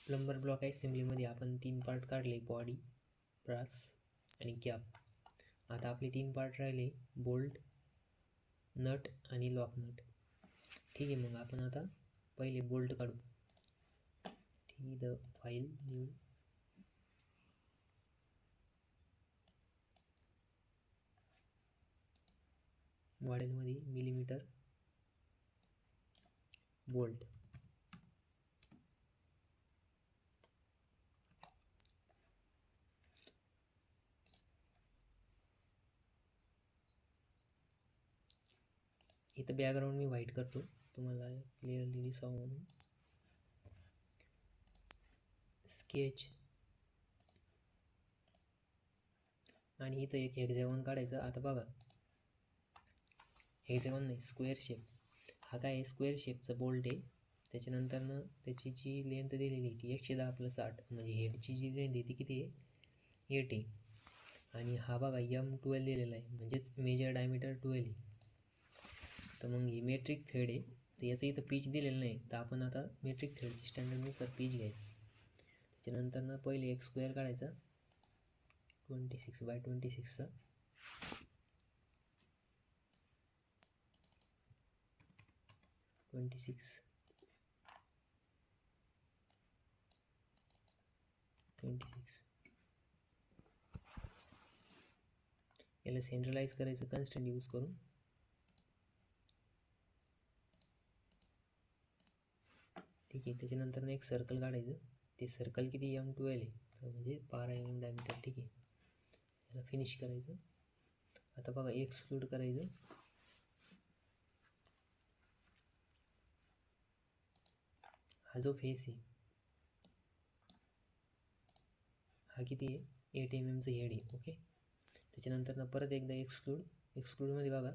Plumber block असेंब्लीमध्ये आपण 3 part काढले, बॉडी, ब्रास आणि कॅप. आता आपले 3 पार्ट राहिले, बोल्ट, नट आणि लॉक नट. ठीक आहे, मग आपण आता पहिले बोल्ट काढू. ठीक आहे, द फाईल न्यू मॉडेलमध्ये मिलीमीटर बोल्ट. इथं बॅकग्राऊंड मी व्हाईट करतो तुम्हाला क्लिअरली दिसावं म्हणून. स्केच आणि इथं एक हेक्झॅगॉन काढायचं. आता बघा, हेक्झॅगॉन नाही, स्क्वेअर शेप. हा काय आहे, स्क्वेअर शेपचा बोल्ट आहे. त्याच्यानंतरनं त्याची जी लेंथ दिलेली आहे ती 110+8, म्हणजे हेडची जी लेंथ आहे ती किती आहे, 8 आहे. आणि हा बघा M12 दिलेला आहे, म्हणजेच मेजर डायमीटर 12 आहे. तर मग ही मेट्रिक थ्रेड आहे, तर याचं इथं पीच दिलेलं नाही, तर आपण आता मेट्रिक थ्रेडची स्टँडर्डनुसार पीच घ्यायचं. त्याच्यानंतरनं पहिले एक स्क्वेअर काढायचा 26x26चा. 26 याला सेंट्रलाइज करायचं कन्स्टंट यूज करून. ठीक आहे, त्याच्यानंतर एक सर्कल काढायचं. ते सर्कल किती M12 आहे, तर म्हणजे 12 mm डायमीटर. ठीक आहे, याला फिनिश करायचं. आता बघा एक्सक्लूड करायचं. हा जो फेस आहे हा किती आहे, 8 mm हेड आहे. ओके, त्याच्यानंतर परत एकदा एक्सक्लूडमध्ये बघा,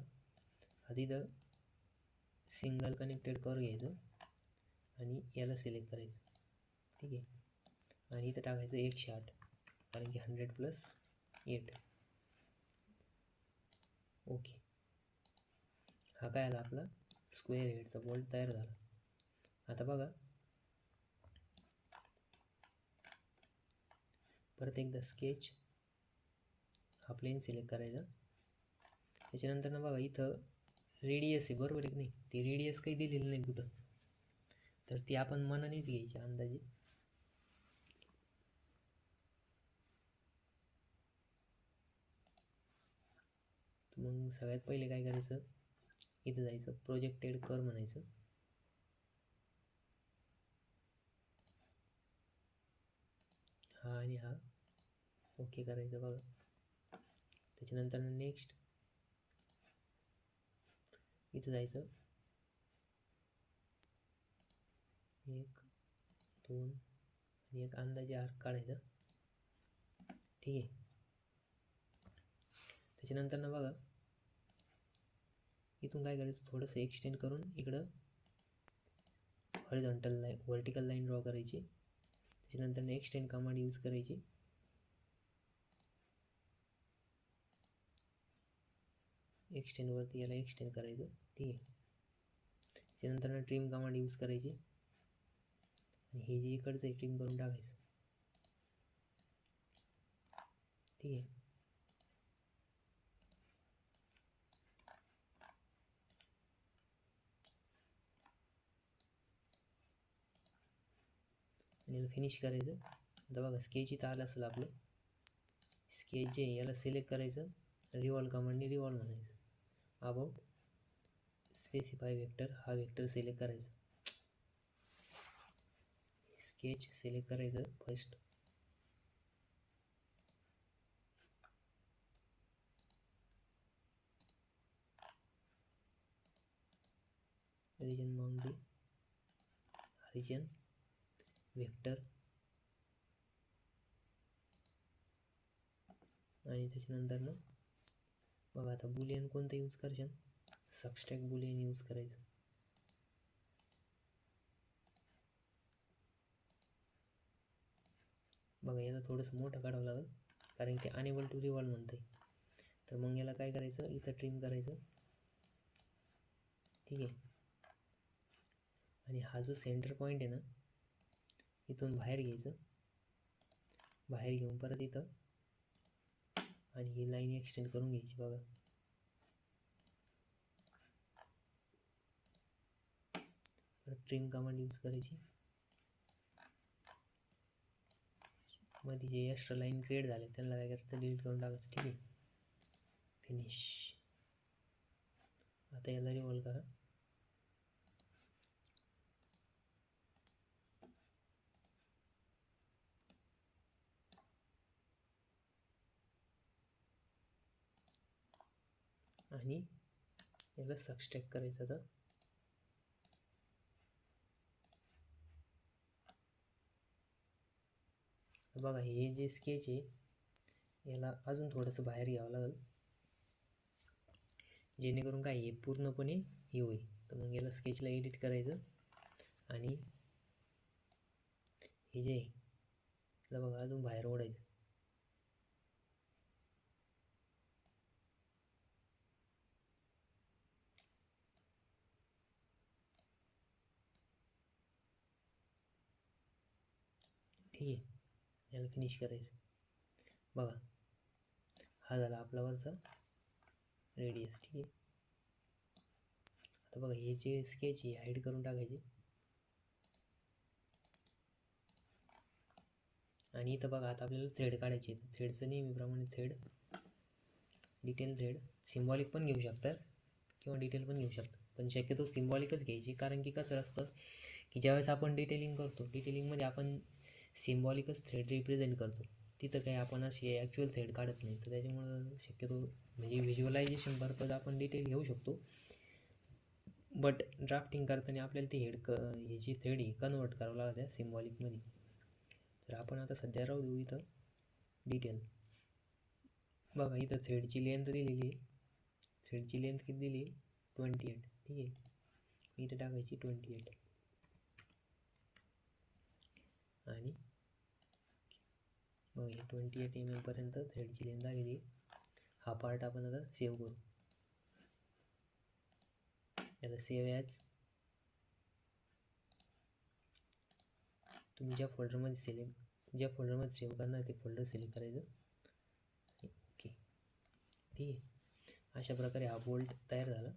आधी द सिंगल कनेक्टेड कर घ्यायचं आणि याला सिलेक्ट करायचं. ठीक आहे, आणि इथं टाकायचं 108, कारण की 100+8. ओके, हा काय आला, आपला स्क्वेअर हेडचा बोल्ट तयार झाला. आता बघा परत एकदा स्केच, हा प्लेन सिलेक्ट करायचा. त्याच्यानंतर बघा इथं रेडियस आहे, बरोबर आहे की नाही, ती रेडियस काही दिलेली नाही कुठं, तर ती आपण मनानेच घ्यायची अंदाजे. तर मग सगळ्यात पहिले काय करायचं, इथं जायचं, प्रोजेक्टेड कर म्हणायचं. हा आणि हा ओके करायचं बघा. त्याच्यानंतर नेक्स्ट इथं जायचं, 1 2 आणि एक अंदाजे आर्क काढायचा. ठीक आहे, त्याच्यानंतर बघा इथून काय करायचं, थोडंसं एक्सटेंड करून इकडं horizontal line, vertical line draw करायची. त्याच्यानंतर एक्सटेंड कमांड यूज करायची. एक्सटेंडवरती याला एक्सटेंड करायचं. ठीक आहे, त्याच्यानंतर ट्रिम कमांड यूज करायची आणि हे जे इकडचं आहे ट्रिम करून टाकायचं. ठीक आहे, आणि याला फिनिश करायचं. आता बघा स्केच इथं आलं असेल आपलं. स्केच जे याला सिलेक्ट करायचं, रिवॉल्व कमांडने रिवॉल्व म्हणायचं. अबाउट स्पेसिफाय वेक्टर, हा वेक्टर सिलेक्ट करायचा. स्केच सिलेक्ट करायचं first. Region boundary, region vector, आणि त्याच्यानंतर बघा आता बुलियन कोणतं यूज करशाल, सबस्ट्रॅक्ट बुलियन यूज करायचं. बघा याला थोडंसं मोठं काढावं लागेल, कारण ते अनेबल टू रिवॉल्व म्हणतं आहे. तर मग याला काय करायचं, इथं ट्रिम करायचं. ठीक आहे, आणि हा जो सेंटर पॉईंट आहे ना, इथून बाहेर घ्यायचं, बाहेर घेऊन परत इथं आणि ही लाईन एक्सटेंड करून घ्यायची. बघा परत ट्रिम कमांड यूज करायची. मध्ये जे एक्स्ट्रा लाईन क्रिएट झाले त्यांना काय करायचं, डिलीट करून टाकायचं. ठीक आहे, फिनिश. आता याला रिवॉल्व करा. आणि याला सबस्ट्रॅक्ट करायचं. तर बघा हे जे स्केच आहे याला अजून थोडंसं बाहेर घ्यावं लागेल, जेणेकरून काय हे पूर्णपणे हे होईल. तर मग याला स्केचला एडिट करायचं आणि हे जे याला बघा अजून बाहेर ओढायचं. ठीक आहे, याला फिनिश करायचं. बघा हा झाला आपला वरचा रेडियस. ठीक आहे, आता बघा हे जे स्केच आहे हाईड करून टाकायचे आणि इथं बघा आता आपल्याला थ्रेड काढायचे. थ्रेडचं नेहमीप्रमाणे थ्रेड, डिटेल थ्रेड, सिम्बॉलिक पण घेऊ शकतात किंवा डिटेल पण घेऊ शकतात, पण शक्यतो सिम्बॉलिकच घ्यायची. कारण की कसं असतं की ज्यावेळेस आपण डिटेलिंग करतो, डिटेलिंगमध्ये आपण सिम्बॉलिकच थ्रेड रिप्रेझेंट करतो, तिथं काही आपण असे ॲक्च्युअल थ्रेड काढत नाही. तर त्याच्यामुळं शक्यतो म्हणजे व्हिज्युअलायझेशन पर्पज आपण डिटेल घेऊ शकतो, बट ड्राफ्टिंग करताना आपल्याला ते हे जी थ्रेड ही कन्वर्ट करावं लागतं सिम्बॉलिकमध्ये. तर आपण आता सध्या राहू देऊ इथं डिटेल. बघा इथं थ्रेडची लेंथ दिलेली आहे, थ्रेडची लेंथ किती दिली आहे, 28. ठीक आहे, इथं टाकायची 28 आणि मग हे 28 mm पर्यंत थ्रेडची लेंथ आलेली. हा पार्ट आपण आता सेव्ह करू. याला सेव्ह ॲज, तुम्ही ज्या फोल्डरमध्ये सेव्ह करणार ते फोल्डर सिलेक्ट करायचं. ओके, ठीक आहे, अशा प्रकारे हा बोल्ट तयार झाला.